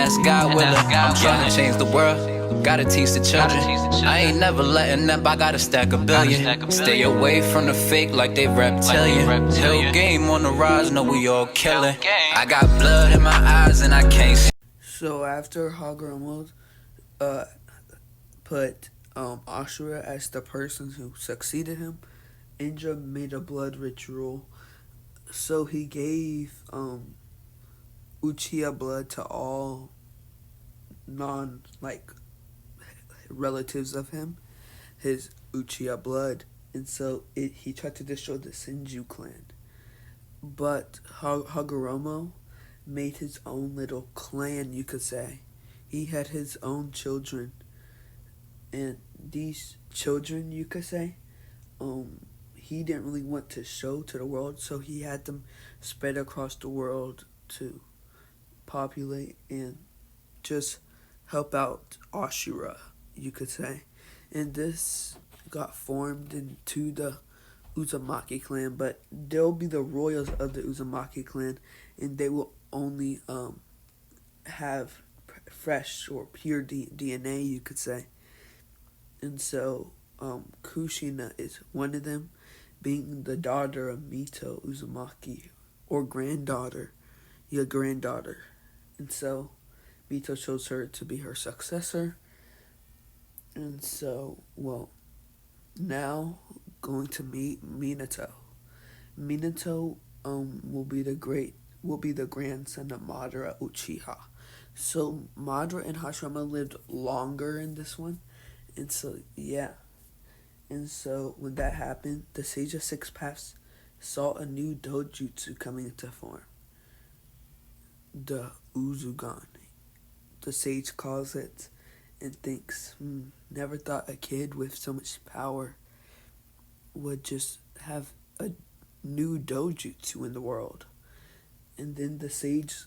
That's God willing. I'm trying to change the world. Gotta teach the children. I ain't never letting up. I gotta stack a billion. Stay away from the fake like they reptilian. Hill game on the rise, know we all killing. I got blood in my eyes and I can't see. So after Hagoromo put Ashura as the person who succeeded him, Indra made a blood ritual. So he gave Uchiha blood to all non relatives of him, his Uchiha blood, and so he tried to destroy the Senju clan. But Hagoromo made his own little clan, you could say. He had his own children, and these children, you could say, he didn't really want to show to the world, so he had them spread across the world to populate and just help out Ashura, you could say. And this got formed into the Uzumaki clan, but they'll be the royals of the Uzumaki clan, and they will only have fresh or pure DNA, you could say. And so Kushina is one of them, being the daughter of Mito Uzumaki, or granddaughter. And so Mito chose her to be her successor. And so, now going to meet Minato. Minato will be the grandson of Madara Uchiha. So Madara and Hashirama lived longer in this one. And so And so when that happened, the Sage of Six Paths saw a new Dojutsu coming into form. The Uzugan. The sage calls it and thinks, never thought a kid with so much power would just have a new Dojutsu in the world. And then the sage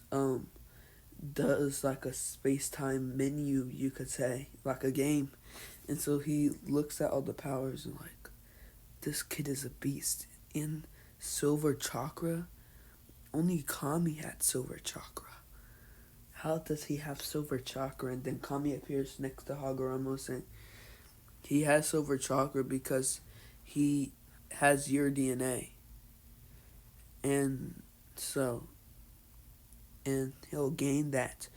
does like a space-time menu, you could say, like a game. And so he looks at all the powers and like, this kid is a beast. In Silver Chakra, only Kami had Silver Chakra. How does he have Silver Chakra? And then Kami appears next to Hagoromo saying, he has Silver Chakra because he has your DNA. And he'll gain that.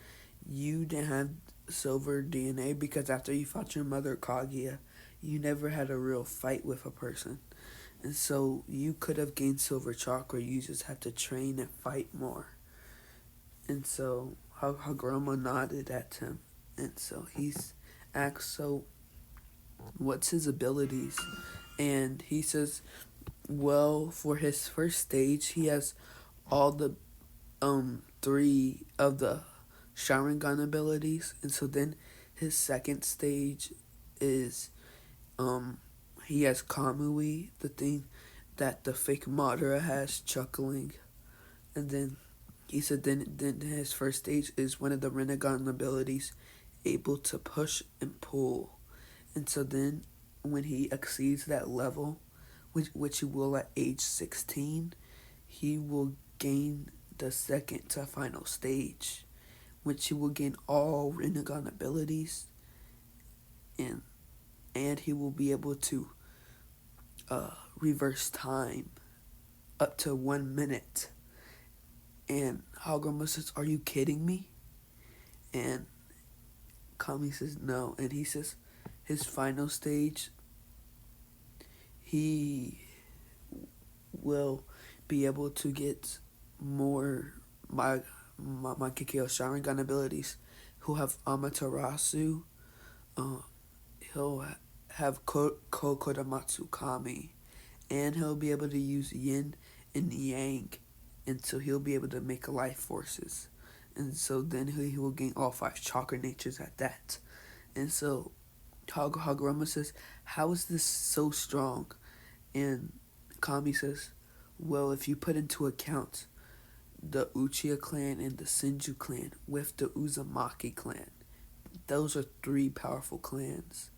You didn't have silver DNA because after you fought your mother Kaguya, you never had a real fight with a person. And so you could have gained Silver Chakra, you just have to train and fight more. And so Hagoromo nodded at him. And so he's asked, so what's his abilities? And he says, well, for his first stage, he has all the 3 of the Sharingan abilities. And so then his second stage is he has Kamui, the thing that the fake Madara has, chuckling. And then he said then his first stage is one of the Rinnegan abilities, able to push and pull. And so then when he exceeds that level, which he will at age 16, he will gain the second to final stage, which he will gain all Rinnegan abilities, and he will be able to reverse time up to 1 minute. And Hagoromo says, are you kidding me? And Kami says, no. And he says his final stage, he will be able to get more my Kikyo Sharingan abilities. He'll have Amaterasu. He'll have Kokodamatsu Kami. And he'll be able to use Yin and Yang. And so he'll be able to make life forces. And so then he will gain all 5 chakra natures at that. And so Hagoromo says, how is this so strong? And Kami says, well, if you put into account the Uchiha clan and the Senju clan with the Uzumaki clan, those are 3 powerful clans.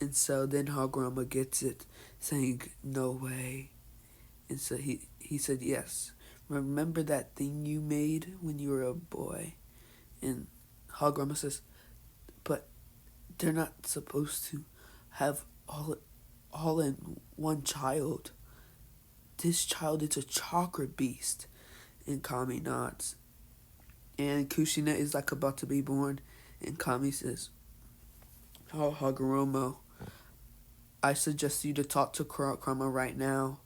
And so then Hagoromo gets it, saying, no way. And so he said, yes. Remember that thing you made when you were a boy? And Hagoromo says, but they're not supposed to have all in one child. This child is a chakra beast. And Kami nods. And Kushina is like about to be born. And Kami says, oh, Hagoromo, I suggest you to talk to Kurama right now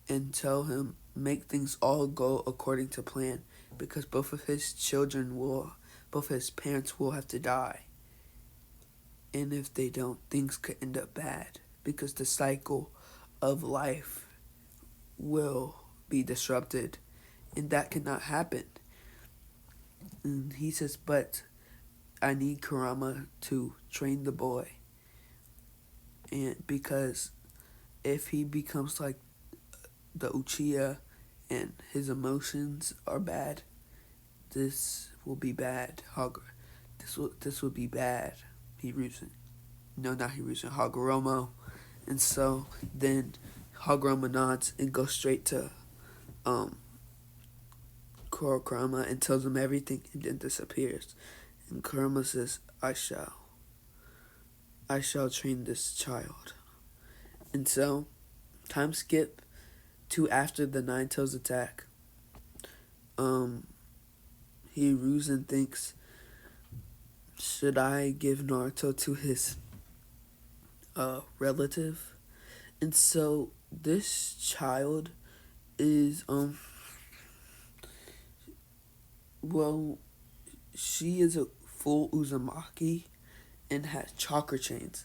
and tell him make things all go according to plan, because both of his parents will have to die. And if they don't, things could end up bad, because the cycle of life will be disrupted, and that cannot happen. And he says, but I need Kurama to train the boy, and because if he becomes like the Uchiha and his emotions are bad, this will be bad. This will be bad. Hagoromo. And so then Hagoromo nods and goes straight to Kurama and tells him everything, and then disappears. And Kurama says, I shall train this child. And so time skip to after the Nine Tails attack. Hiruzen thinks, should I give Naruto to his relative? And so this child is she is a full Uzumaki and has chakra chains.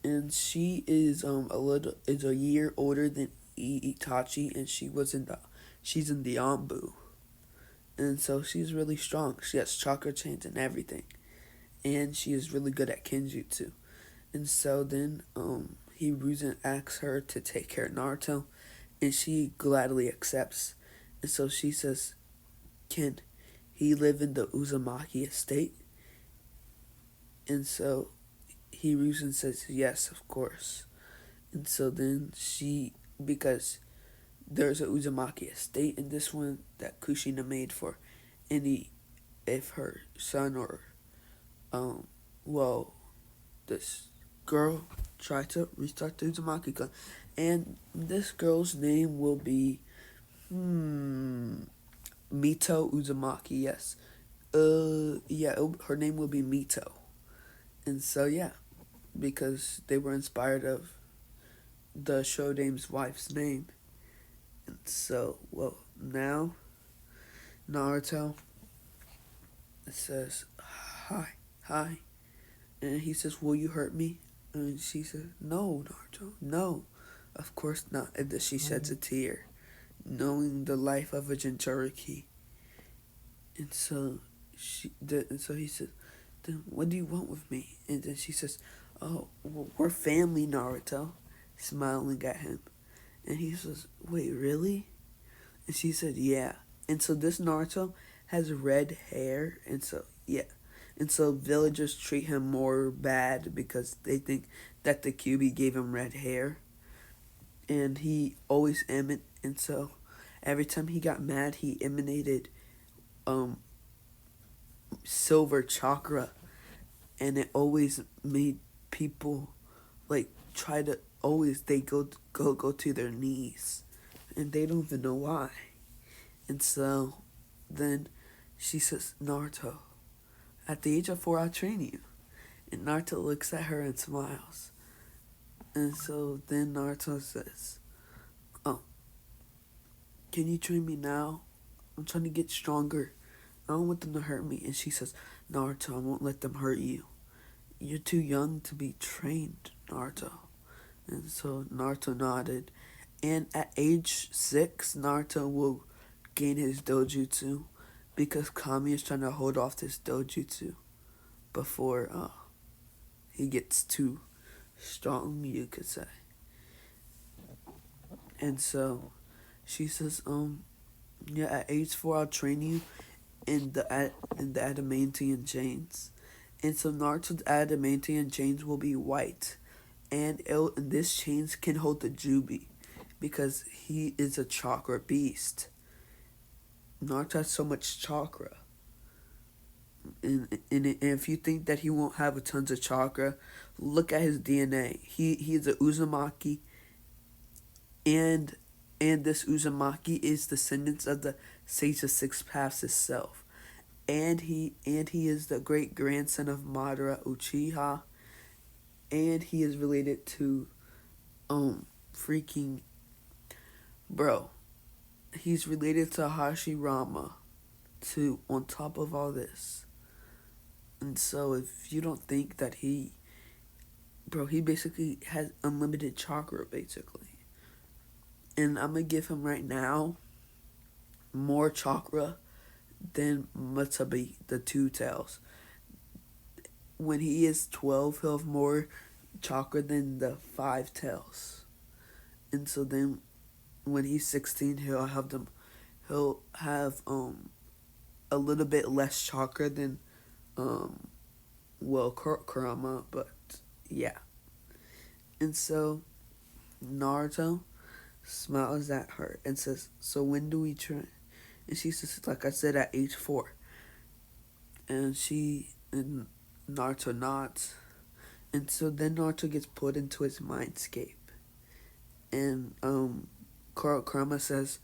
And she is a year older than Itachi, and she's in the Anbu. And so she's really strong. She has chakra chains and everything. And she is really good at Kenjutsu. And so then Hiruzen asks her to take care of Naruto, and she gladly accepts. And so she says, can he live in the Uzumaki estate? And so Hiruzen says, yes, of course. And so then because there's a Uzumaki estate in this one that Kushina made for if her son or this girl tried to restart the Uzumaki clan. And this girl's name will be Mito Uzumaki, yes. Her name will be Mito. And so because they were inspired of the Shodame's wife's name. And so, now Naruto says, hi. And he says, will you hurt me? And she says, no, Naruto, no, of course not. And then she sheds a tear, knowing the life of a Jinchuriki. And so he says, then what do you want with me? And then she says, oh, we're family, Naruto, smiling at him. And he says, wait, really? And she said, yeah. And so this Naruto has red hair, and so villagers treat him more bad because they think that the QB gave him red hair. And he always and so every time he got mad, he emanated silver chakra, and it always made people try to they go to their knees, and they don't even know why. And so then she says, Naruto, at the age of 4 I'll train you. And Naruto looks at her and smiles. And so then Naruto says, oh, can you train me now? I'm trying to get stronger. I don't want them to hurt me. And she says, Naruto, I won't let them hurt you. You're too young to be trained, Naruto. And so Naruto nodded. And at age 6, Naruto will gain his Dojutsu, because Kami is trying to hold off this Dojutsu before he gets too strong, you could say. And so she says, at age 4 I'll train you in the adamantium chains. And so Naruto's adamantium chains will be white, and this chains can hold the Jubi, because he is a chakra beast. Naruto has so much chakra. And if you think that he won't have a tons of chakra, look at his DNA. He's a Uzumaki, and this Uzumaki is descendants of the Sage of Six Paths itself. And he is the great grandson of Madara Uchiha, and he is related to freaking bro. He's related to Hashirama too, on top of all this. And so if you don't think that he basically has unlimited chakra basically. And I'm gonna give him right now more chakra than Mutabi, the Two Tails. When he is 12, he'll have more chakra than the Five Tails. And so then when he's 16, he'll have a little bit less chakra than Kurama, but yeah. And so Naruto smiles at her and says, "So when do we train?" And she says, "Like I said, at age 4." And Naruto nods. And so then Naruto gets put into his mindscape. And Kurama says,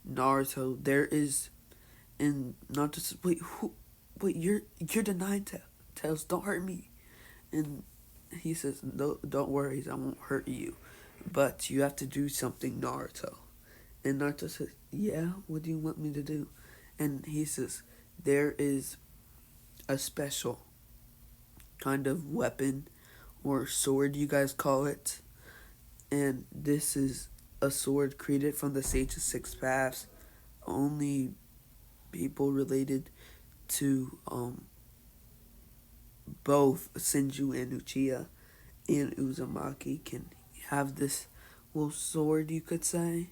"Naruto, there is," and Naruto says, "Wait, you're the Nine Tails. Don't hurt me." And he says, "No, don't worry, I won't hurt you, but you have to do something, Naruto." And Naruto says, "Yeah, what do you want me to do?" And he says, "There is a special kind of weapon or sword, you guys call it. And this is a sword created from the Sage of Six Paths. Only people related to both Senju and Uchiha and Uzumaki can have this little sword, you could say."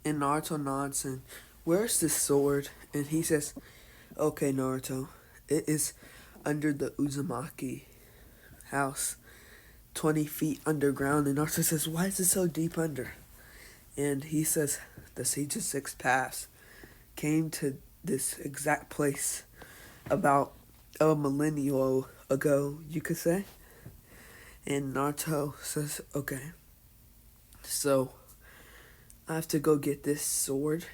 And Naruto nods and, "Where's this sword?" And he says, "Okay, Naruto, it is under the Uzumaki house, 20 feet underground." And Naruto says, "Why is it so deep under?" And he says, "The Sage of Six Paths came to this exact place about a millennium ago, you could say." And Naruto says, "Okay, so I have to go get this sword."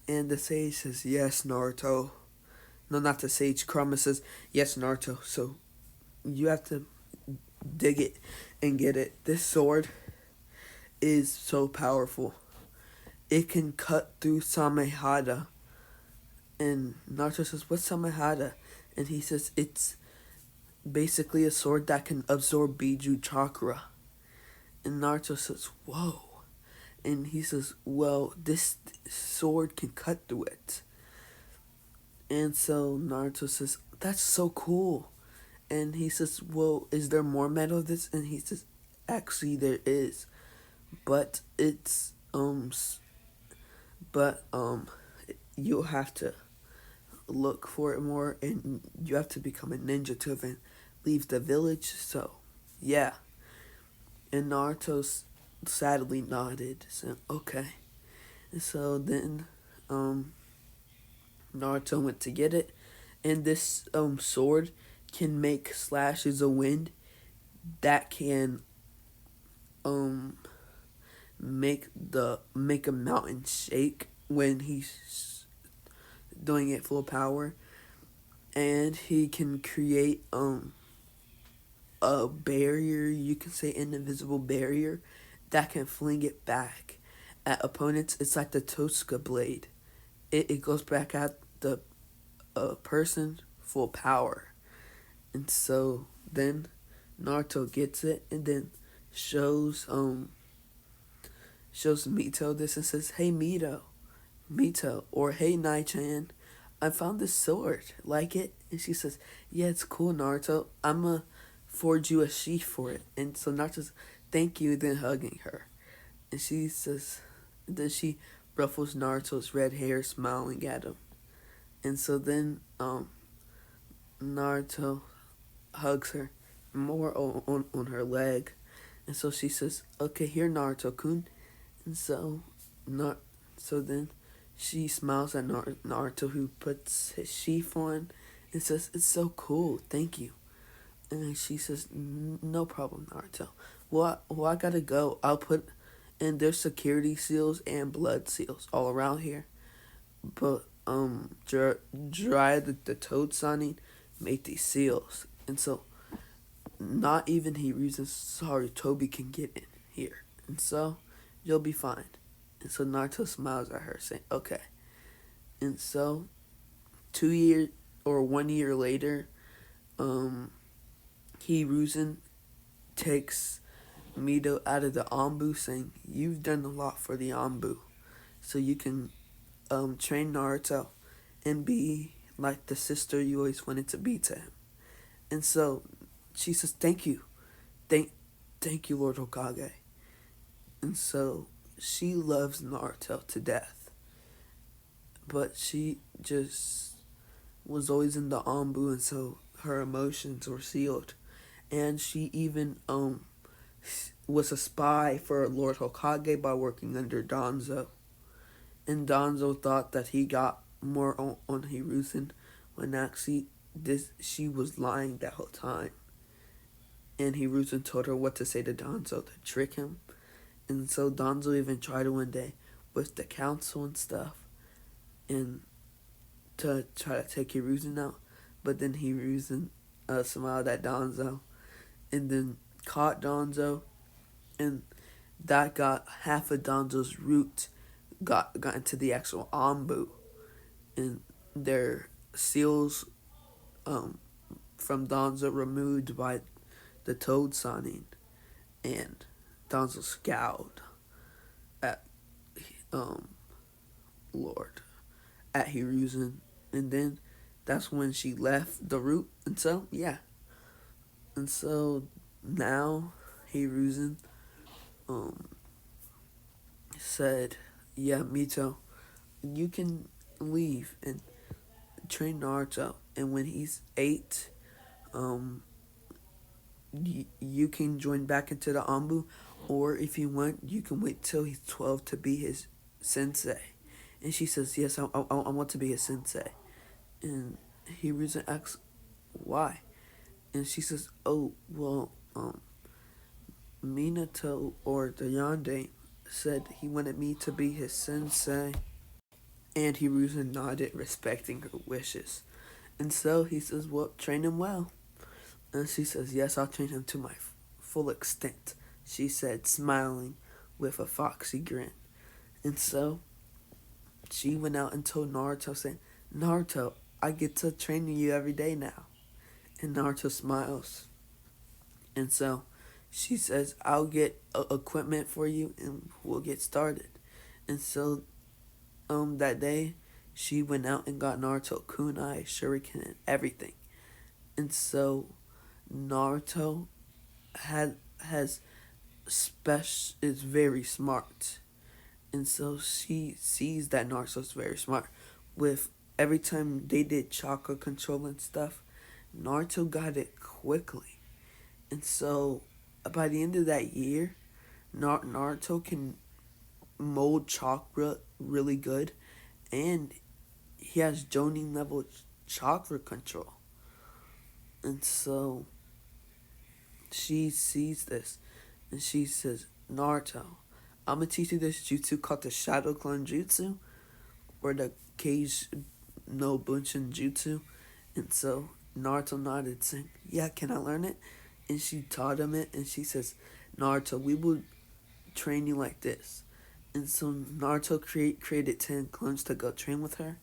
And the sage says, "Yes, Naruto." No, not the sage. Kurama says, "Yes, Naruto. So you have to dig it and get it. This sword is so powerful. It can cut through Samehada." And Naruto says, "What's Samehada?" And he says, "It's basically a sword that can absorb Biju chakra." And Naruto says, "Whoa." And he says, "Well, this sword can cut through it." And so Naruto says, "That's so cool." And he says, "Well, is there more metal of this?" And he says, "Actually, there is. But it's, you'll have to look for it more, and you have to become a ninja to even leave the village. So, yeah." And Naruto sadly nodded, saying, "Okay." And so then, Naruto went to get it, and this sword can make slashes of wind that can make a mountain shake when he's doing it full power. And he can create a barrier, you can say an invisible barrier, that can fling it back at opponents. It's like the Tosca blade. It goes back at the person full power. And so then Naruto gets it and then shows Mito this and says, "Hey Mito, or hey Nai-chan, I found this sword. Like it?" And she says, "Yeah, it's cool, Naruto. I'ma forge you a sheath for it." And so Naruto's, "Thank you," then hugging her. And she says, then she ruffles Naruto's red hair, smiling at him. And so then Naruto hugs her more on her leg. And so she says, "Okay, here, Naruto-kun." And so then she smiles at Naruto, who puts his sheath on and says, "It's so cool, thank you." And then she says, "No problem, Naruto. Well, I gotta go. I'll put and there's security seals and blood seals all around here. But Dry the Toad signing made these seals, and so not even Hiruzen Toby can get in here, and so you'll be fine." And so Naruto smiles at her, saying, "Okay." And so 2 years or 1 year later, Hiruzen takes Mito out of the Anbu, saying, "You've done a lot for the Anbu, so you can train Naruto and be like the sister you always wanted to be to him." And so she says, "Thank you, thank you, Lord Hokage." And so she loves Naruto to death, but she just was always in the Anbu, and so her emotions were sealed. And she even was a spy for Lord Hokage by working under Danzo. And Danzo thought that he got more on Hiruzen, when actually she was lying that whole time. And Hiruzen told her what to say to Danzo to trick him. And so Danzo even tried one day with the council and stuff, and to try to take Hiruzen out. But then Hiruzen smiled at Danzo, and then caught Danzo, and that got half of Danzo's root got into the actual Anbu, and their seals from Danzo removed by the Toad signing, and Danzo scowled at Lord at Hiruzen, and then that's when she left the root, and so yeah, and so now Hiruzen said, "Yeah, Mito, you can leave and train Naruto, and when he's 8, you can join back into the Anbu, or if you want, you can wait till he's 12 to be his sensei." And she says, "Yes, I want to be his sensei." And Hiruzen asks, "Why?" And she says, "Oh, well, Minato or the Yonde said he wanted me to be his sensei." And Hiruzen nodded, respecting her wishes. And so he says, "Well, train him well." And she says, "Yes, I'll train him to my full extent," she said, smiling with a foxy grin. And so she went out and told Naruto, saying, "Naruto, I get to train you every day now." And Naruto smiles. And so she says, "I'll get equipment for you and we'll get started." And so that day she went out and got Naruto kunai, shuriken, and everything. And so Naruto has is very smart. And so she sees that Naruto's very smart. With every time they did chakra control and stuff, Naruto got it quickly. And so by the end of that year, Naruto can mold chakra really good, and he has Jonin level chakra control. And so she sees this, and she says, "Naruto, I'm gonna teach you this jutsu called the Shadow Clone Jutsu, or the Cage no Bunshin Jutsu." And so Naruto nodded, saying, "Yeah, can I learn it?" And she taught him it, and she says, "Naruto, we will train you like this." And so Naruto created 10 clones to go train with her,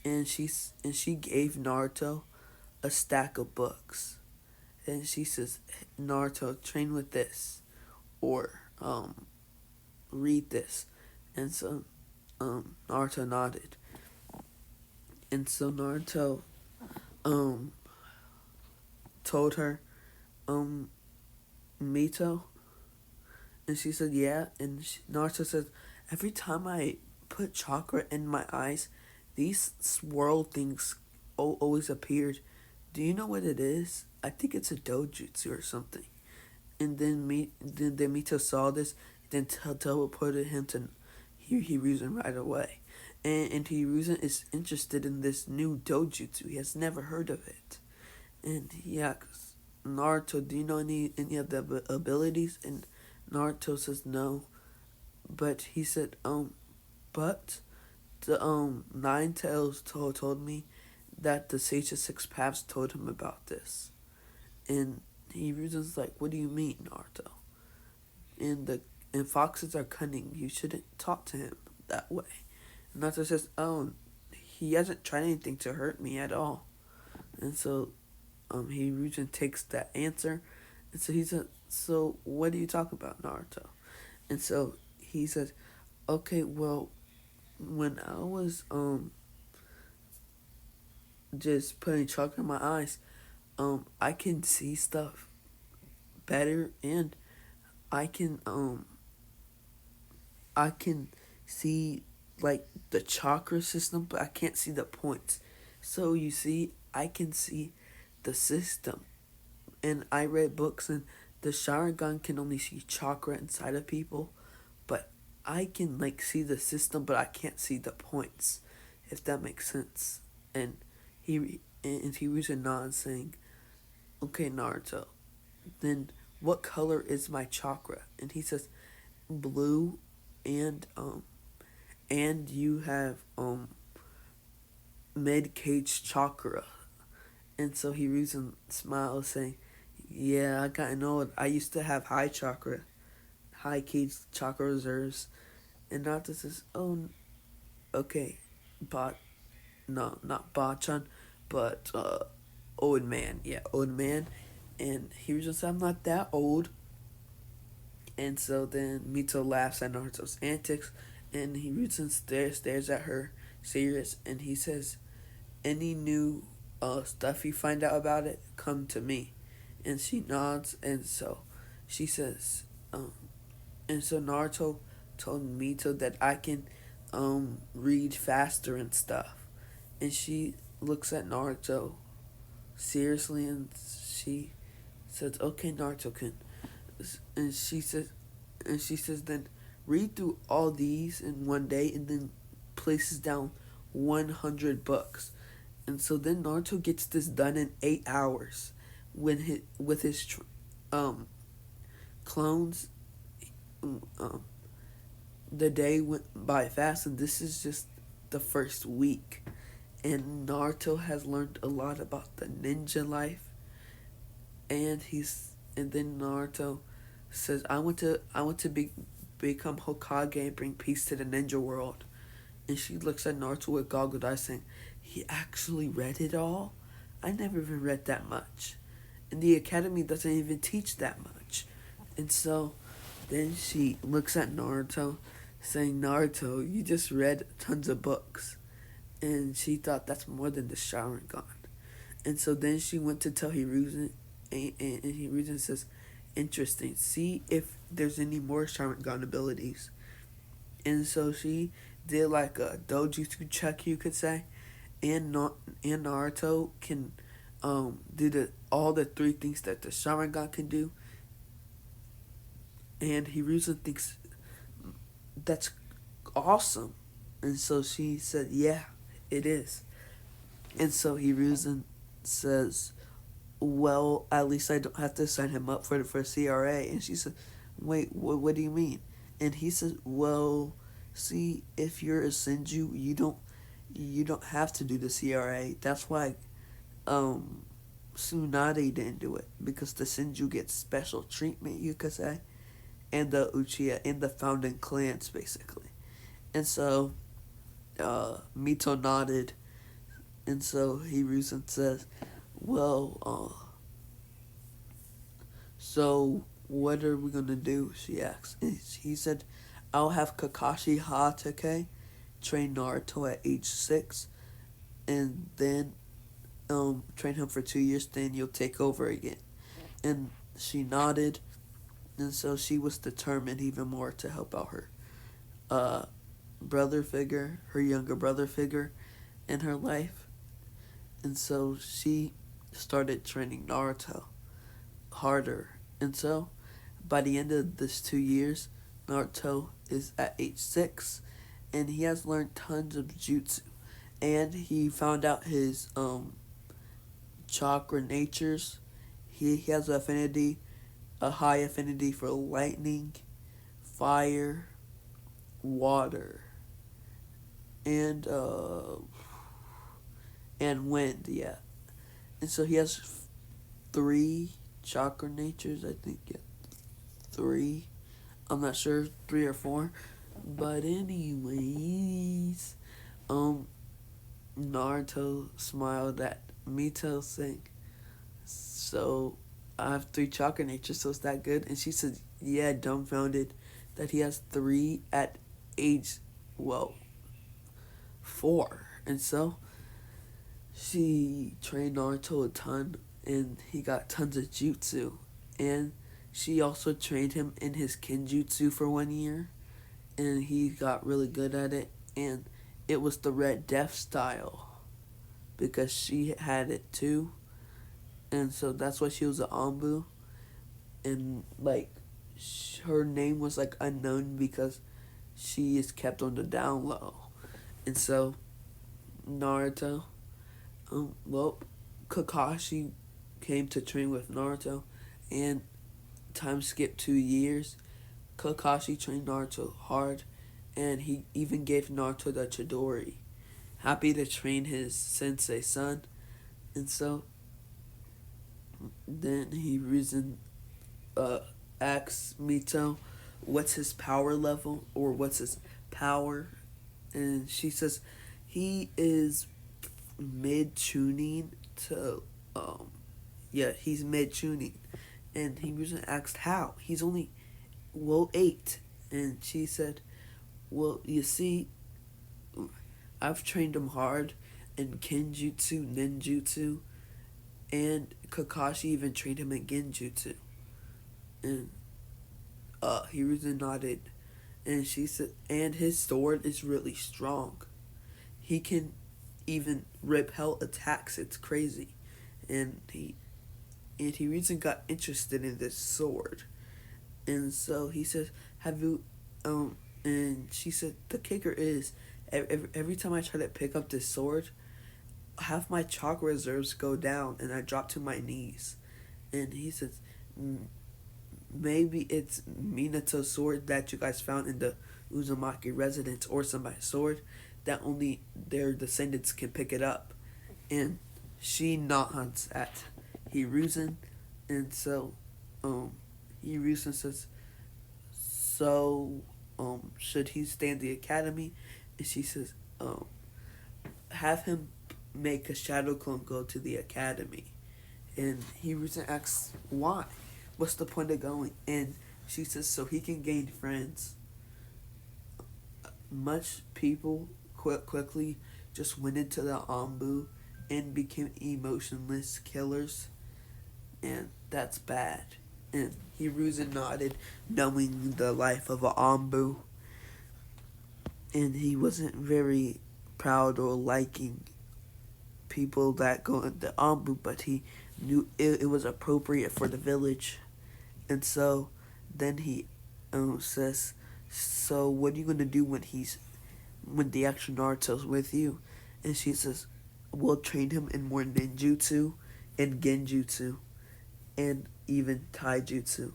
and she gave Naruto a stack of books, and she says, "Naruto, train with this, or read this." And so Naruto nodded, and so Naruto told her Mito, and she said, "Yeah." And Naruto says, "Every time I put chakra in my eyes, these swirl things always appeared. Do you know what it is? I think it's a dojutsu or something." And then Mito saw this, then teleported him to Hiruzen right away. and Hiruzen is interested in this new dojutsu. He has never heard of it. And he asks Naruto, do you know any of the abilities? And Naruto says no. But he said, but the Nine Tails told me that the Sage of Six Paths told him about this. And Hiruzen's like, what do you mean, Naruto? And foxes are cunning. You shouldn't talk to him that way. And Naruto says, he hasn't tried anything to hurt me at all. And so Hiruzen takes that answer. And so he said, so what are you talking about, Naruto? And so he says, okay, well, when I was just putting Chakra in my eyes, I can see stuff better, and I can see like the chakra system, but I can't see the points. So you see, I can see the system. And I read books, and the Sharingan can only see chakra inside of people, but I can like see the system, but I can't see the points, if that makes sense. And he was a nod saying, okay, Naruto, then what color is my chakra? And he says, blue, and you have mid cage chakra. And so Hiruzen smiles saying, yeah, I kinda know it. I used to have high chakra, high cage chakra reserves. And Naruto says, oh, okay, but no, not Bachan, but old man. Yeah, old man. And Hiruzen says, I'm not that old. And so then Mito laughs at Naruto's antics, and Hiruzen stares at her serious, and he says, any new stuff you find out about it, come to me. And she nods, and so she says, and so Naruto told Mito that I can read faster and stuff. And she looks at Naruto seriously, and she says, okay, Naruto-kun. And she says, then read through all these in one day, and then places down 100 books. And so then Naruto gets this done in 8 hours with his clones. The day went by fast, and this is just the first week. And Naruto has learned a lot about the ninja life. And then Naruto says, I want to become Hokage and bring peace to the ninja world. And she looks at Naruto with goggled eyes saying, he actually read it all? I never even read that much. And the academy doesn't even teach that much. And so then she looks at Naruto saying, Naruto, you just read tons of books. And she thought that's more than the Sharingan. And so then she went to tell Hiruzen, and Hiruzen says, interesting, see if there's any more Sharingan abilities. And so she did like a Dojutsu check, you could say. And Naruto can do all the 3 things that the Sharingan can do. And Hiruzen thinks that's awesome. And so she said, yeah, it is. And so Hiruzen says, well, at least I don't have to sign him up for CRA. And she said, wait, what do you mean? And he says, well, see, if you're a Senju, you don't have to do the CRA. That's why Tsunade didn't do it, because the Senju gets special treatment, you could say, and the Uchiha and the founding clans, basically. And so Mito nodded, and so Hiruzen says, well, so what are we gonna do? She asks. And he said, I'll have Kakashi Hatake train Naruto at age 6, and then train him for 2 years, then you'll take over again. And she nodded, and so she was determined even more to help out her brother figure, her younger brother figure in her life. And so she started training Naruto harder. And so by the end of this 2 years, Naruto is at age 6, and he has learned tons of jutsu. And he found out his chakra natures. He has a high affinity for lightning, fire, water, and wind. Yeah, and so he has 3 chakra natures. I think, yeah, 3. I'm not sure, 3 or 4. But anyways, Naruto smiled at Mito saying, "So I have 3 chakra natures, so is that good?" And she said, "Yeah," dumbfounded that he has 3 at age, well, 4. And so she trained Naruto a ton, and he got tons of jutsu. And she also trained him in his kenjutsu for 1 year, and he got really good at it. And it was the Red Death style because she had it too, and so that's why she was an Anbu. And like, her name was like unknown because she is kept on the down low. And so Naruto, well, Kakashi came to train with Naruto, and time skipped 2 years. Kakashi trained Naruto hard, and he even gave Naruto the Chidori, happy to train his sensei son. And so then he reasoned, asks Mito what's his power level or what's his power, and she says he is mid tuning to yeah, he's mid tuning. And he reasoned asked how he's only, well, 8. And she said, well, you see, I've trained him hard in kenjutsu, ninjutsu, and Kakashi even trained him in genjutsu. And Hiruzen nodded, and she said, and his sword is really strong. He can even repel attacks. It's crazy. And Hiruzen got interested in this sword. And so he says, have you, and she said, the kicker is, every time I try to pick up this sword, half my chakra reserves go down and I drop to my knees. And he says, maybe it's Minato's sword that you guys found in the Uzumaki residence, or somebody's sword that only their descendants can pick it up. And she nods at Hiruzen, and so Hiruzen says, so should he stay in the academy? And she says, have him make a shadow clone go to the academy. And Hiruzen asks, why? What's the point of going? And she says, so he can gain friends. Much people quickly just went into the Anbu and became emotionless killers, and that's bad. And Hiruzen nodded, knowing the life of an Anbu, and he wasn't very proud or liking people that go into Anbu, but he knew it was appropriate for the village. And so then he says, so what are you going to do when the actual Naruto's with you? And she says, we'll train him in more ninjutsu and genjutsu and even taijutsu.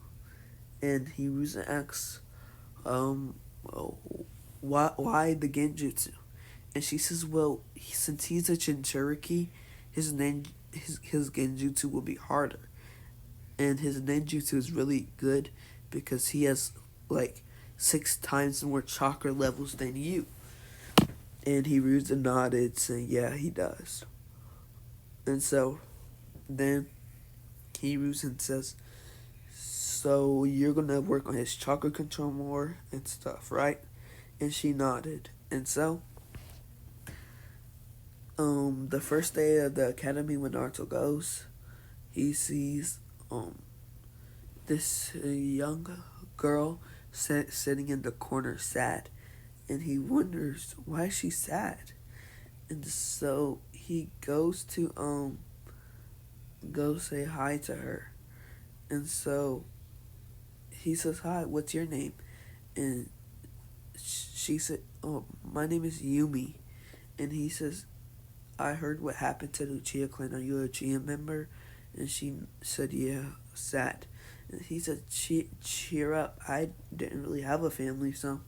And Hiruzen asks, why the genjutsu? And she says, well, since he's a Jinchuriki, his genjutsu will be harder. And his ninjutsu is really good because he has like 6 times more chakra levels than you. And Hiruzen nodded, saying, yeah, he does. And so then Hiruzen says, so you're going to work on his chakra control more and stuff, right? And she nodded. And so the first day of the academy, when Naruto goes, he sees this young girl sitting in the corner sad, and he wonders why she's sad. And so he goes to go say hi to her. And so he says, hi, what's your name? And she said, "Oh, my name is Yumi," and he says, "I heard what happened to the Uchiha clan. Are you a Uchiha member?" And she said, "Yeah, sad." And he said, cheer up. I didn't really have a family, so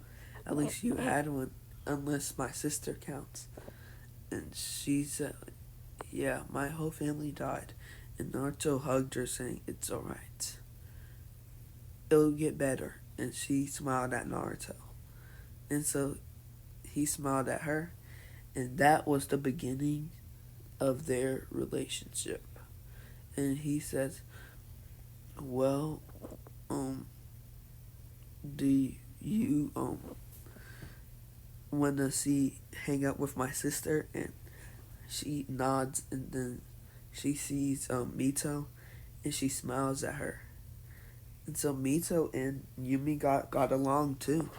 at least you had one, unless my sister counts." And she said, "Yeah, my whole family died." And Naruto hugged her, saying, "It's alright. It'll get better." And she smiled at Naruto. And so he smiled at her, and that was the beginning of their relationship. And he says, "Well, do you wanna hang out with my sister?" And she nods, and then she sees Mito, and she smiles at her. And so Mito and Yumi got along too.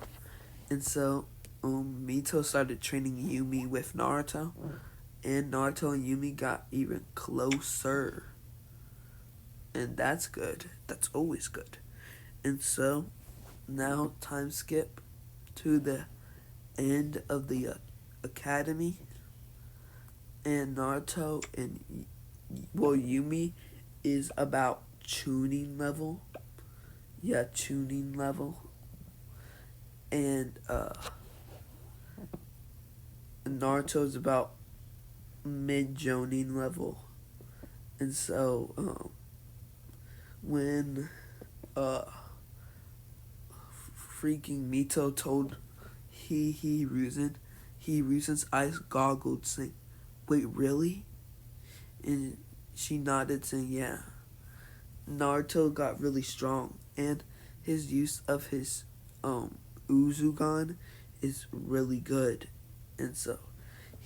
And so Mito started training Yumi with Naruto, and Naruto and Yumi got even closer. And that's good. That's always good. And so now time skip to the end of the academy, and Naruto and Yumi is about Chunin level. Yeah, Chunin level. And Naruto's about mid Jonin level. And so when freaking Mito told Hiruzen's eyes goggled, saying, "Wait, really?" And she nodded, saying, "Yeah." Naruto got really strong, and his use of his Uzugan is really good. And so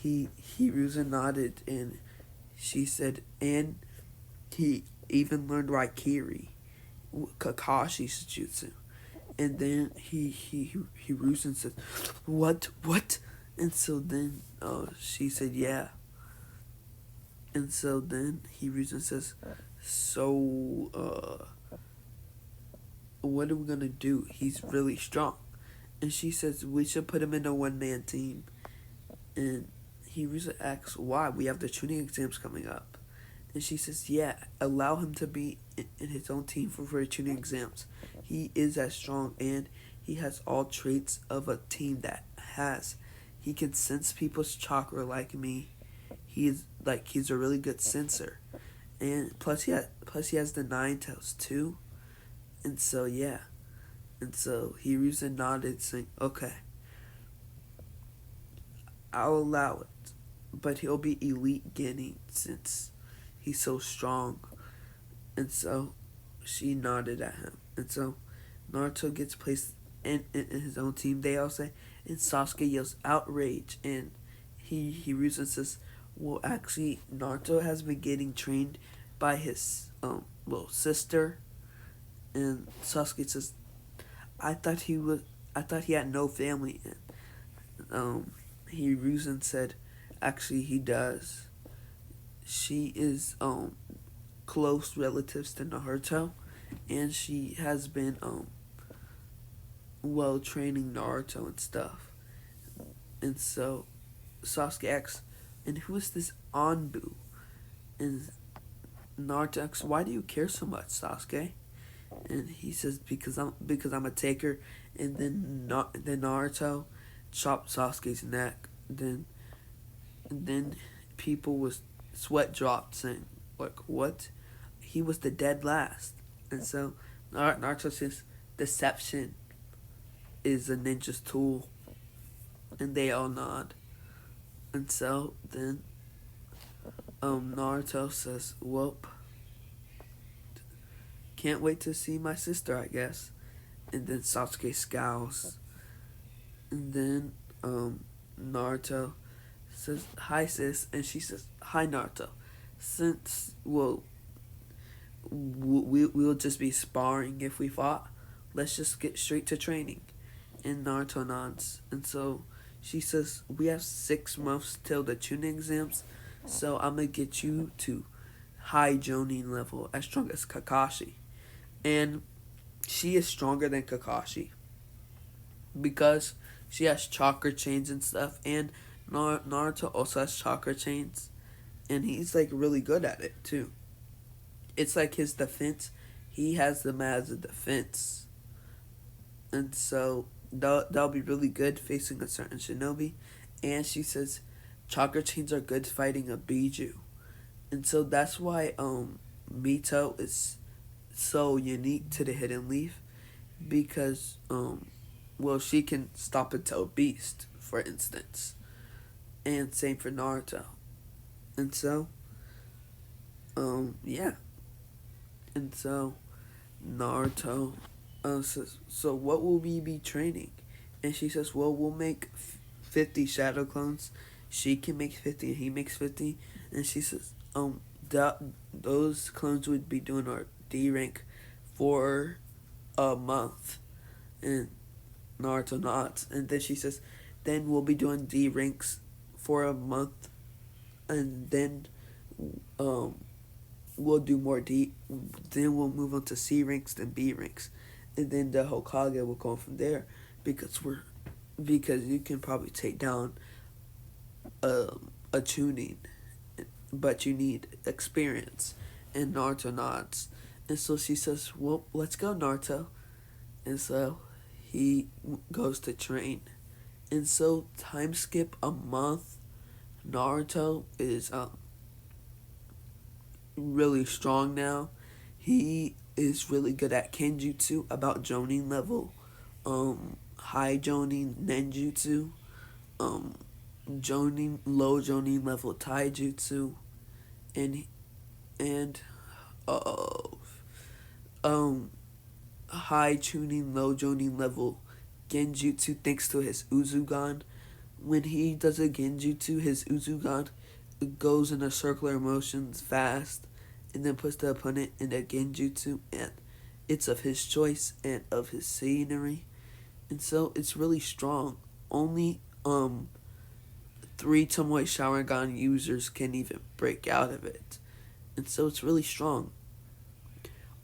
Hiruzen nodded, and she said, and he even learned Raikiri, Kakashi's jutsu. And then Hiruzen said, What? And so then she said, "Yeah." And so then Hiruzen says, "So what are we gonna do? He's really strong." And she says, "We should put him in a one-man team." And Hiruzen asks, "Why? We have the Chunin exams coming up." And she says, "Yeah, allow him to be in his own team for the Chunin exams. He is as strong, and he has all traits of a team that has. He can sense people's chakra like me. He's a really good sensor. And plus he has the nine tails too." And so yeah. And so Hiruzen nodded, saying, "Okay, I'll allow it. But he'll be elite Genin since he's so strong." And so she nodded at him. And so Naruto gets placed in his own team, they all say, and Sasuke yells outrage, and Hiruzen says, "Well, actually, Naruto has been getting trained by his little sister." And Sasuke says, I thought he had no family." And Hiruzen said, "Actually, he does. She is close relatives to Naruto, and she has been training Naruto and stuff." And so Sasuke asks, "And who is this Anbu?" And Naruto asks, "Why do you care so much, Sasuke?" And he says, because I'm a taker." And then Naruto chopped Sasuke's neck. And then people with sweat dropped, saying, like, "What?" He was the dead last. And so Naruto says, "Deception is a ninja's tool." And they all nod. And so then Naruto says, "Well, can't wait to see my sister, I guess." And then Sasuke scowls. And then Naruto says, "Hi, sis." And she says, "Hi, Naruto. Since, we'll just be sparring if we fought, let's just get straight to training." And Naruto nods. And so she says, "We have 6 months till the Chunin exams, so I'm gonna get you to high Jonin level, as strong as Kakashi." And she is stronger than Kakashi because she has chakra chains and stuff, and Naruto also has chakra chains, and he's like really good at it too. It's like his defense. He has them as a defense, and so that'll be really good facing a certain shinobi. And she says chakra chains are good fighting a Biju, and so that's why Mito is so unique to the Hidden Leaf, because well, she can stop a tail beast, for instance, and same for Naruto, and so yeah, and so Naruto says, so what will we be training? And she says, well, we'll make 50 shadow clones. She can make 50 and he makes 50. And she says, that those clones would be doing our D rank for a month. And Naruto nods. And then she says, then we'll be doing D ranks for a month. And then we'll do more D. Then we'll move on to C ranks, then B ranks. And then the Hokage will go from there, because you can probably take down a Chunin, but you need experience. And Naruto nods, and so she says, "Well, let's go, Naruto." And so he goes to train, and so time skip a month. Naruto is really strong now. He is really good at Kenjutsu, about Jonin level, high Jonin Nenjutsu, Jonin low Jonin level Taijutsu, and uh high Chunin low Jonin level Genjutsu, thanks to his Uzugan. When he does a Genjutsu, his Uzugan goes in a circular motions fast, and then puts the opponent in a Genjutsu, and it's of his choice and of his scenery, and so it's really strong. Only 3 Tomoe Sharingan users can even break out of it, and so it's really strong.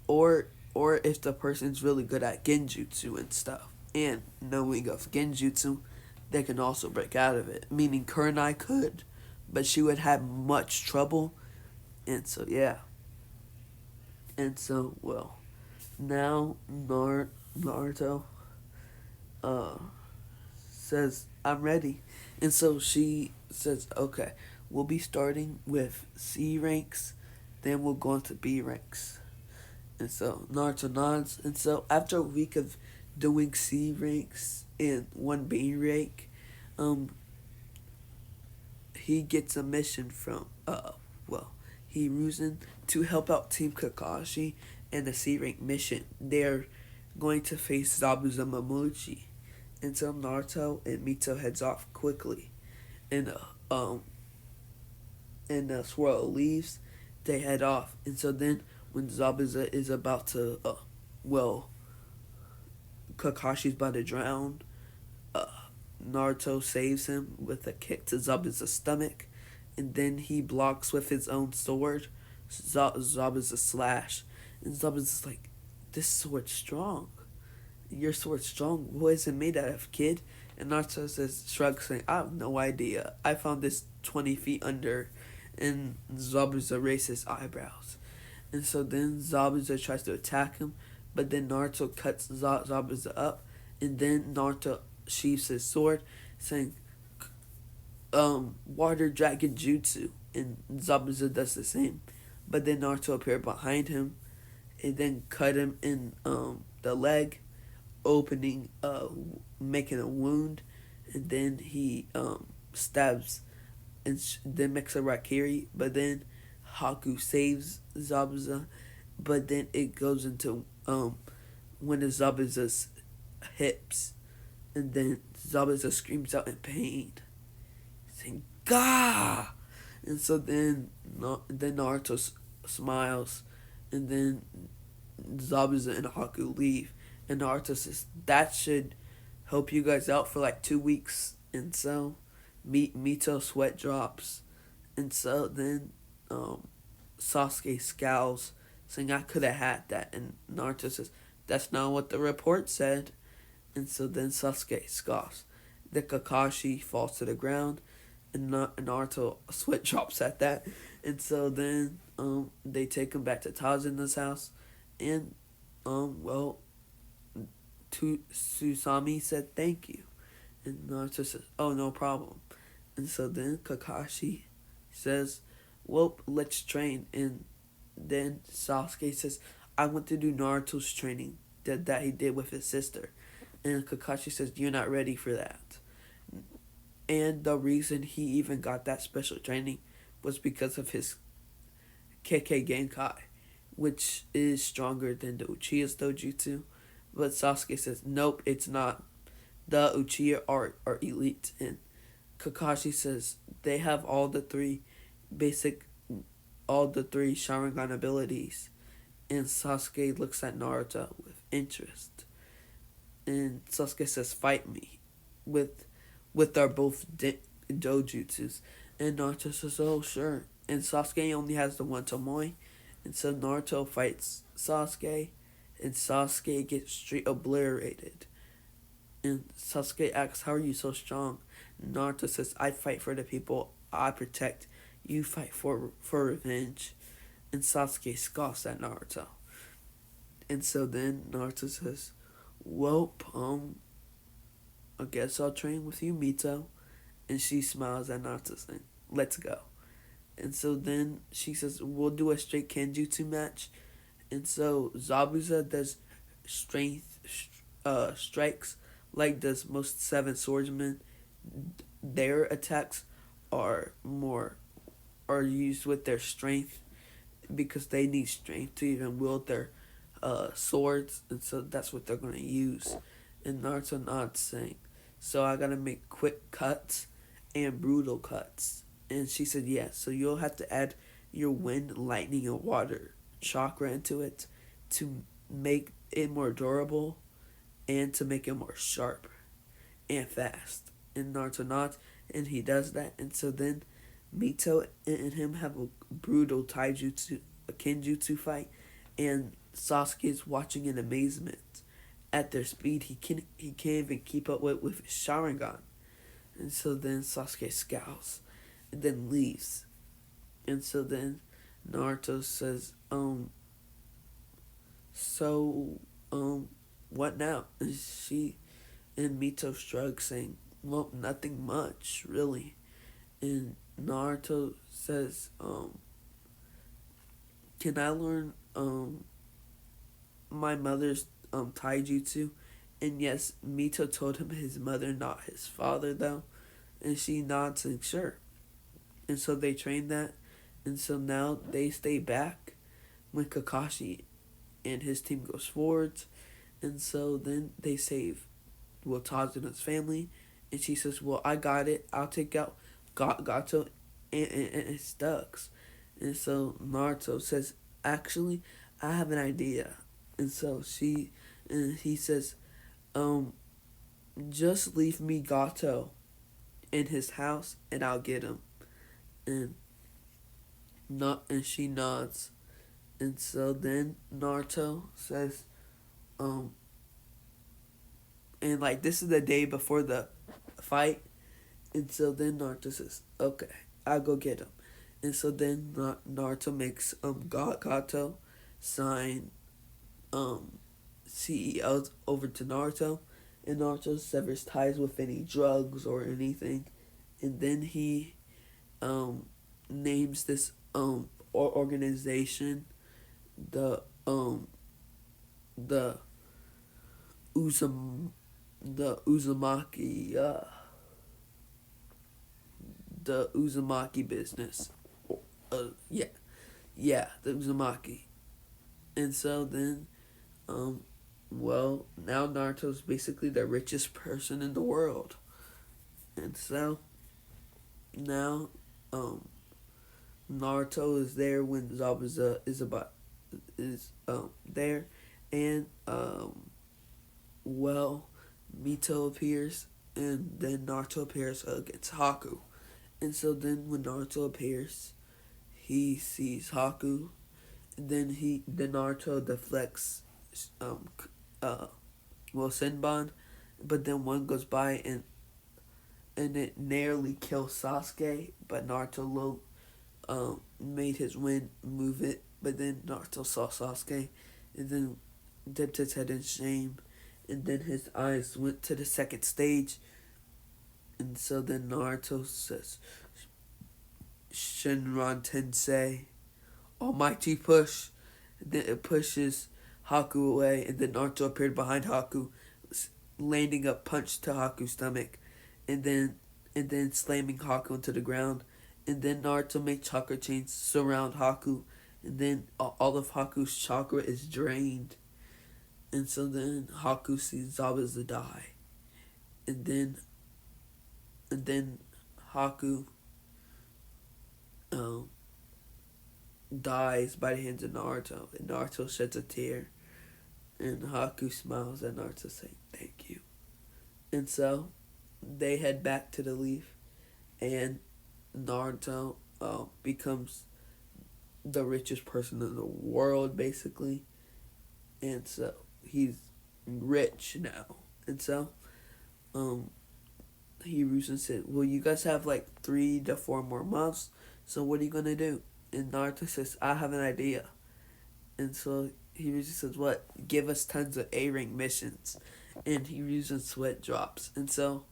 Or if the person's really good at Genjutsu and stuff, and knowing of Genjutsu, they can also break out of it. Meaning Kurenai could, but she would have much trouble, and so yeah. And so, well, now Naruto says, I'm ready. And so she says, okay, we'll be starting with C ranks, then we'll go into B ranks. And so Naruto nods. And so after a week of doing C ranks and 1 B rank, he gets a mission from Hiruzen to help out Team Kakashi in the C rank mission. They're going to face Zabusa Momochi. And so Naruto and Mito heads off quickly. And Swirl leaves, they head off. And so then when Zabuza is about to Kakashi's about to drown, Naruto saves him with a kick to Zabuza's stomach, and then he blocks with his own sword, Zabuza's slash. And Zabuza's like, this sword's strong. Your sword's strong. What is it made out of, kid? And Naruto shrugs, saying, I have no idea. I found this 20 feet under. And Zabuza raises eyebrows. And so then Zabuza tries to attack him, but then Naruto cuts Zabuza up, and then Naruto sheaths his sword, saying, Water Dragon Jutsu, and Zabuza does the same. But then Naruto appeared behind him, and then cut him in the leg, opening, making a wound, and then he stabs, and then makes a Rakiri, but then Haku saves Zabuza, but then it goes into one of Zabuza's hips, and then Zabuza screams out in pain, saying "Gah!" And so then Naruto smiles, and then Zabuza and Haku leave, and Naruto says that should help you guys out for like 2 weeks, and so Mito sweat drops, and so then Sasuke scowls, saying I could have had that, and Naruto says that's not what the report said, and so then Sasuke scoffs, the Kakashi falls to the ground, and Naruto sweat drops at that, and so then they take him back to Tajin's house, and well, Susami said thank you, and Naruto says, oh, no problem. And so then Kakashi says, well, let's train. And then Sasuke says, I want to do Naruto's training that he did with his sister. And Kakashi says, you're not ready for that. And the reason he even got that special training was because of his KK Genkai, which is stronger than the Uchiha's Dojutsu. But Sasuke says, nope, it's not. The Uchiha are elite. And Kakashi says they have all the three Sharingan abilities. And Sasuke looks at Naruto with interest. And Sasuke says, fight me with our both dojutsus. And Naruto says, oh, sure. And Sasuke only has the one Tomoe. And so Naruto fights Sasuke. And Sasuke gets straight obliterated. And Sasuke asks, how are you so strong? And Naruto says, I fight for the people I protect. You fight for revenge. And Sasuke scoffs at Naruto. And so then Naruto says, well, I guess I'll train with you, Mito. And she smiles at Naruto saying, let's go. And so then she says, we'll do a straight Kenjutsu match. And so Zabusa does strength strikes like does most seven swordsmen. Their attacks are used with their strength because they need strength to even wield their swords, and so that's what they're going to use. And Naruto nods saying, so I gotta make quick cuts and brutal cuts. And she said, yes, so you'll have to add your wind, lightning, and water chakra into it to make it more durable and to make it more sharp and fast. And Naruto nods, and he does that. And so then Mito and him have a brutal a Kenjutsu fight, and Sasuke is watching in amazement at their speed. He can't even keep up with his Sharingan. And so then Sasuke scowls and then leaves. And so then Naruto says, what now? And Mito shrugs, saying, well, nothing much, really. And Naruto says, can I learn my mother's taijutsu? And yes, Mito told him his mother, not his father, though. And she nods and sure. And so they train that. And so now they stay back when Kakashi and his team goes forwards. And so then they save Tajina's family. And she says, well, I got it. I'll take out Gato and his thugs. And so Naruto says, actually, I have an idea. And so he says, just leave me Gato in his house and I'll get him. And she nods. And so then Naruto says, and like this is the day before the fight. And so then Naruto says, okay, I'll go get him. And so then Naruto makes Gato sign CEOs over to Naruto, and Naruto severs ties with any drugs or anything, and then he names this organization the Uzumaki business. The Uzumaki. And so then, now Naruto's basically the richest person in the world. And so, now, Naruto is there when Zabuza is there. And, Mito appears, and then Naruto appears against Haku. And so then when Naruto appears, he sees Haku, and then Naruto deflects Senbon, but then one goes by and and it nearly killed Sasuke, but Naruto made his wind move it. But then Naruto saw Sasuke, and then dipped his head in shame, and then his eyes went to the second stage. And so then Naruto says, Shinran Tensei, Almighty Push. And then it pushes Haku away, and then Naruto appeared behind Haku, landing a punch to Haku's stomach, and then slamming Haku into the ground. And then Naruto made chakra chains surround Haku, and then all of Haku's chakra is drained. And so then Haku sees Zabusa die. And then Haku dies by the hands of Naruto. And Naruto sheds a tear. And Haku smiles at Naruto saying, "Thank you." And so they head back to the Leaf, and Naruto becomes the richest person in the world, basically. And so he's rich now. And so Hiruzen said, "Well, you guys have like 3 to 4 more months, so what are you going to do?" And Naruto says, "I have an idea." And so Hiruzen says, "What?" "Give us tons of A-rank missions." And Hiruzen's sweat drops. And so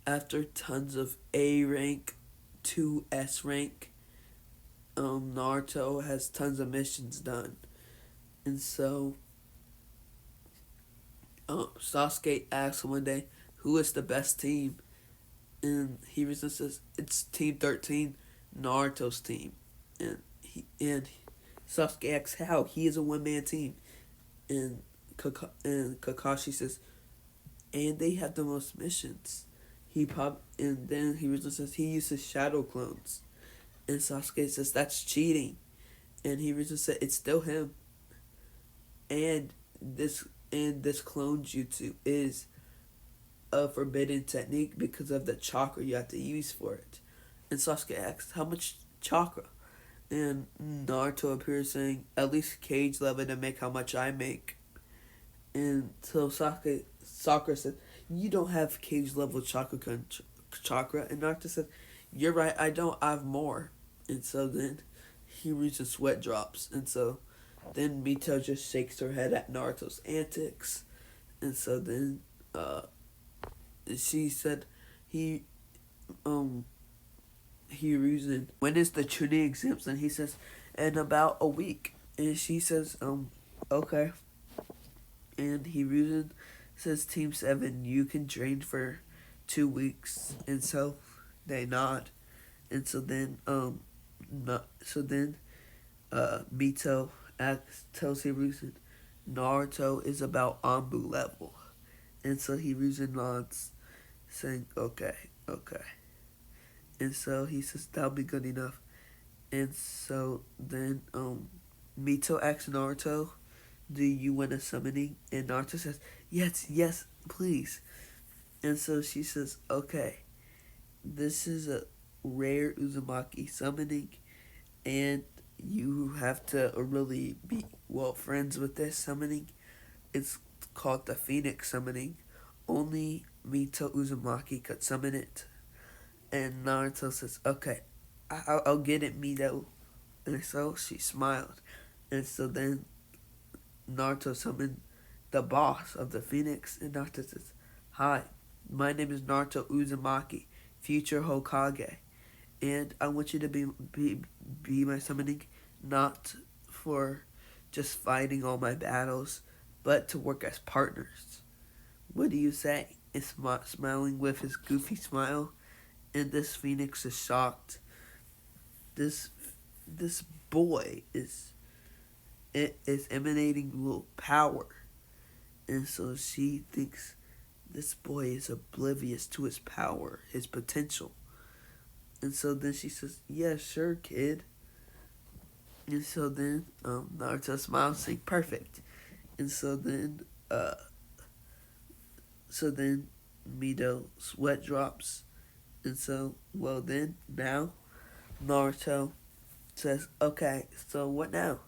after tons of A-rank to S-rank, Naruto has tons of missions done. And so Sasuke asks one day, "Who is the best team?" And Hiruzen says, "It's Team 13, Naruto's team." And Sasuke asks how. He is a one-man team. And Kakashi says, "And they have the most missions." And then Hiruzen says he uses shadow clones. And Sasuke says that's cheating. And Hiruzen said it's still him. And this clone jutsu is a forbidden technique because of the chakra you have to use for it. And Sasuke asks, "How much chakra?" And Naruto appears saying, "At least cage level to make how much I make." And so Sakura says, "You don't have cage level chakra. And Naruto says, "You're right, I don't. I have more." And so then Hiruzen's sweat drops. And so then Mito just shakes her head at Naruto's antics. And so then she said, Hiruzen, "When is the Chunin exams?" And he says, "In about a week." And she says, "Okay." And Hiruzen says, "Team 7, you can train for 2 weeks." And so they nod. And so then Mito tells Hiruzen Naruto is about Anbu level. And so Hiruzen nods, saying, okay. And so he says, "That'll be good enough." And so then Mito asks Naruto, "Do you want a summoning?" And Naruto says, yes, please." And so she says, "Okay, this is a rare Uzumaki summoning, and you have to really be friends with this summoning. It's called the Phoenix summoning. Only Mito Uzumaki could summon it." And Naruto says, "Okay, I'll get it, Mito." And so she smiled. And so then Naruto summoned the boss of the Phoenix, and Naruto says, "Hi, my name is Naruto Uzumaki, future Hokage, and I want you to be my summoning, not for just fighting all my battles, but to work as partners. What do you say?" And smiling with his goofy smile, and this Phoenix is shocked. This boy is emanating little power, and so she thinks this boy is oblivious to his power, his potential. And so then she says, "Yeah, sure, kid." And so then Naruto smiles, saying, "Perfect." And so then Mito sweat drops. And so now Naruto says, "Okay, so what now?"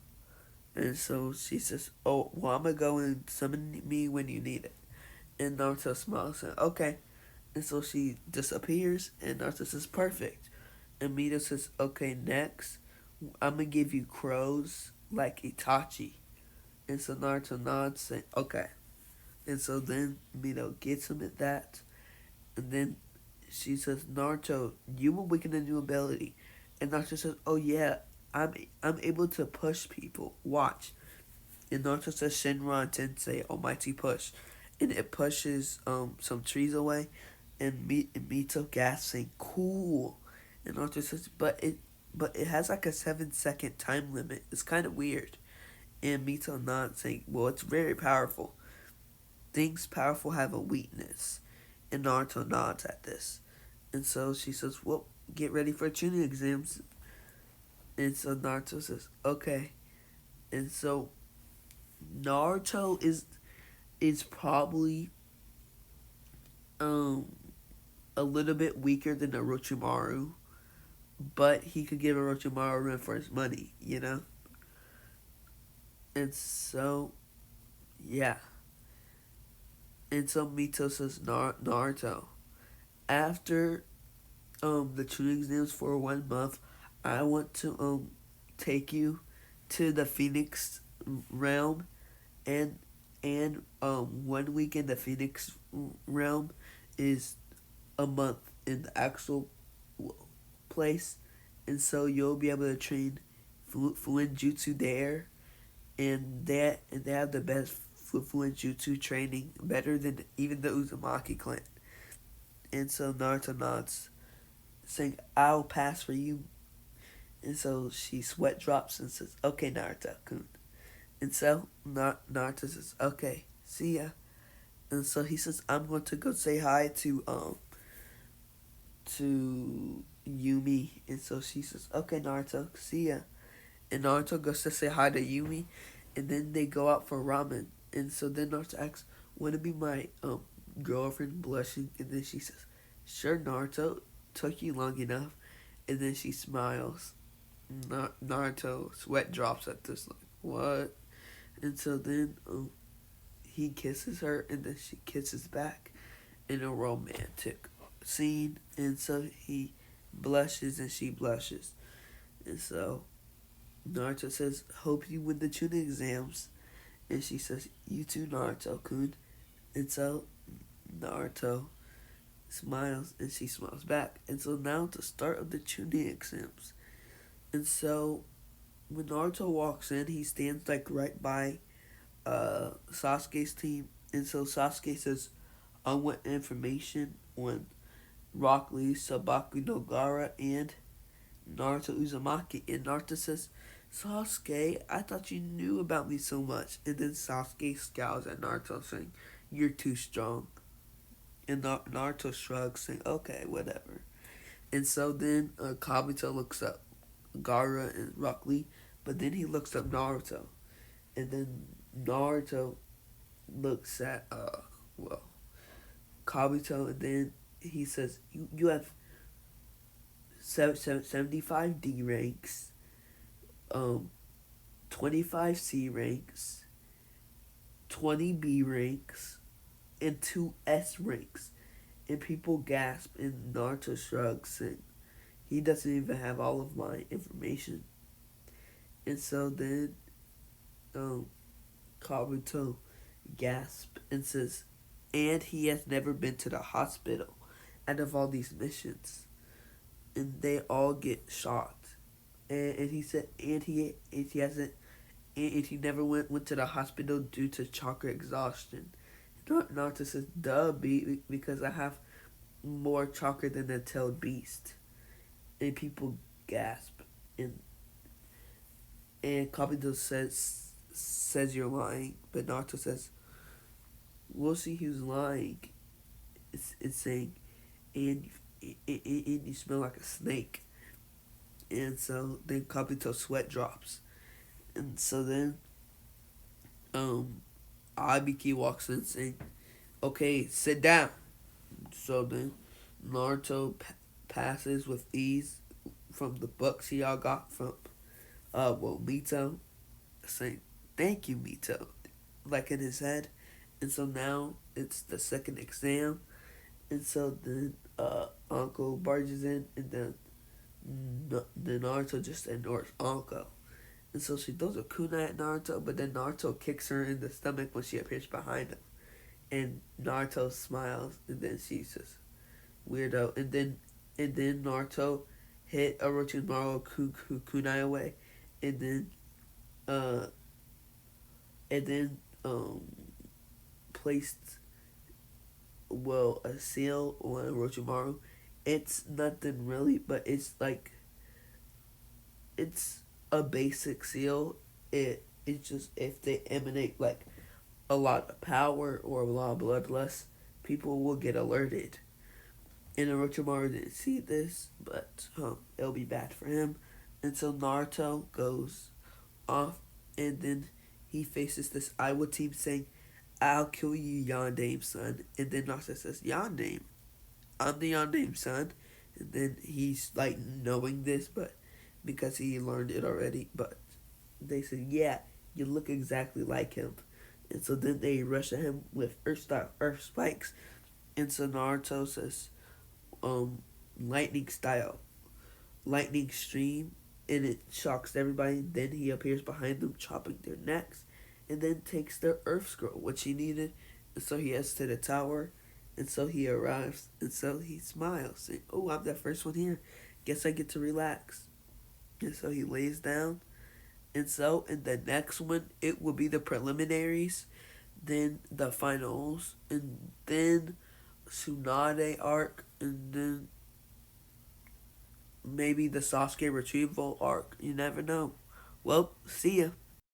And so she says, "Oh, well, I'm gonna go and summon me when you need it." And Naruto smiles, saying, "Okay." And so she disappears, and Naruto says, perfect. And Mito says, okay, next, I'm gonna give you crows like Itachi. And so Naruto nods, saying, okay. And so then Mito gets him at that. And then she says, Naruto, you will weaken a new ability. And Naruto says, oh yeah, I'm able to push people. Watch. And Naruto says Shinron Tensei, Almighty Push. And it pushes some trees away. And Mito gasps saying, cool. And Naruto says, but it has like a 7-second time limit. It's kind of weird. And Mito nods saying, well, it's very powerful. Things powerful have a weakness. And Naruto nods at this. And so she says, well, get ready for Chunin exams. And so Naruto says, okay. And so Naruto is probably um a little bit weaker than Orochimaru, but he could give Orochimaru a run for his money, you know? And so yeah. And so Mito says, Naruto, after the tuning exams for 1 month, I want to take you to the Phoenix realm, and 1 week in the Phoenix realm is a month in the actual place, and so you'll be able to train fluent jutsu there, and they have the best fluent jutsu training, better than even the Uzumaki clan. And so Naruto nods, saying, I'll pass for you. And so she sweat drops and says, okay, Naruto-kun. And so Naruto says, okay, see ya. And so he says, I'm going to go say hi to Yumi. And so she says, okay, Naruto, see ya. And Naruto goes to say hi to Yumi, and then they go out for ramen. And so then Naruto asks, want to be my girlfriend, blushing? And then she says, sure, Naruto, took you long enough. And then she smiles. Naruto sweat drops at this, like, what? And so then he kisses her, and then she kisses back in a romantic scene. And so he blushes, and she blushes. And so Naruto says, hope you win the Chunin exams. And she says, you too, Naruto-kun. And so Naruto smiles, and she smiles back. And so now it's the start of the Chunin exams. And so when Naruto walks in, he stands like right by Sasuke's team. And so Sasuke says, I want information on Rock Lee, Sabaku Nogara, and Naruto Uzumaki. And Naruto says, Sasuke, I thought you knew about me so much. And then Sasuke scowls at Naruto, saying, you're too strong. And Naruto shrugs, saying, okay, whatever. And so then Kabuto looks up Gaara and Rock Lee, but then he looks up Naruto. And then Naruto looks at, Kabuto, and then he says, you have 75 D ranks, 25 C ranks, 20 B ranks, and 2 S ranks. And people gasp, and Naruto shrugs, and he doesn't even have all of my information. And so then Kabuto gasps and says, and he has never been to the hospital out of all these missions. And they all get shocked. And he said, and he hasn't, and he never went to the hospital due to chakra exhaustion. Naruto says, duh, because I have more chakra than a tailed beast. And people gasp. And Kabuto says you're lying, but Naruto says, we'll see who's lying. It's saying, and you smell like a snake. And so then Kabuto's sweat drops. And so then Ibiki walks in saying, okay, sit down. So then Naruto passes with ease from the books he all got from Mito, saying, thank you, Mito, like in his head. And so now it's the second exam, And so then Uncle barges in, and then Naruto just ignores Uncle. And so she throws a kunai at Naruto, but then Naruto kicks her in the stomach when she appears behind him. And Naruto smiles, and then she's just weirdo. And then Naruto hit Orochimaru kunai away, and then uh and then placed a seal on Orochimaru. It's nothing really, but it's a basic seal. It's just if they emanate like a lot of power or a lot of bloodlust, people will get alerted. And Orochimaru didn't see this, but it'll be bad for him. And so Naruto goes off, and then he faces this Iowa team saying, "I'll kill you, Yondame's son." And then Naruto says, "Yondame, I'm the Yondame son." And then he's like knowing this, but because he learned it already. But they said, "Yeah, you look exactly like him." And so then they rush at him with earth spikes. And so Naruto says, lightning style, lightning stream, and it shocks everybody. Then he appears behind them, chopping their necks, and then takes their earth scroll, which he needed. And so he heads to the tower, and so he arrives, and so he smiles, saying, "Oh, I'm the first one here. Guess I get to relax." And so he lays down. And so in the next one, it will be the preliminaries, then the finals, and then Tsunade arc, and then maybe the Sasuke retrieval arc. You never know. Well, see ya.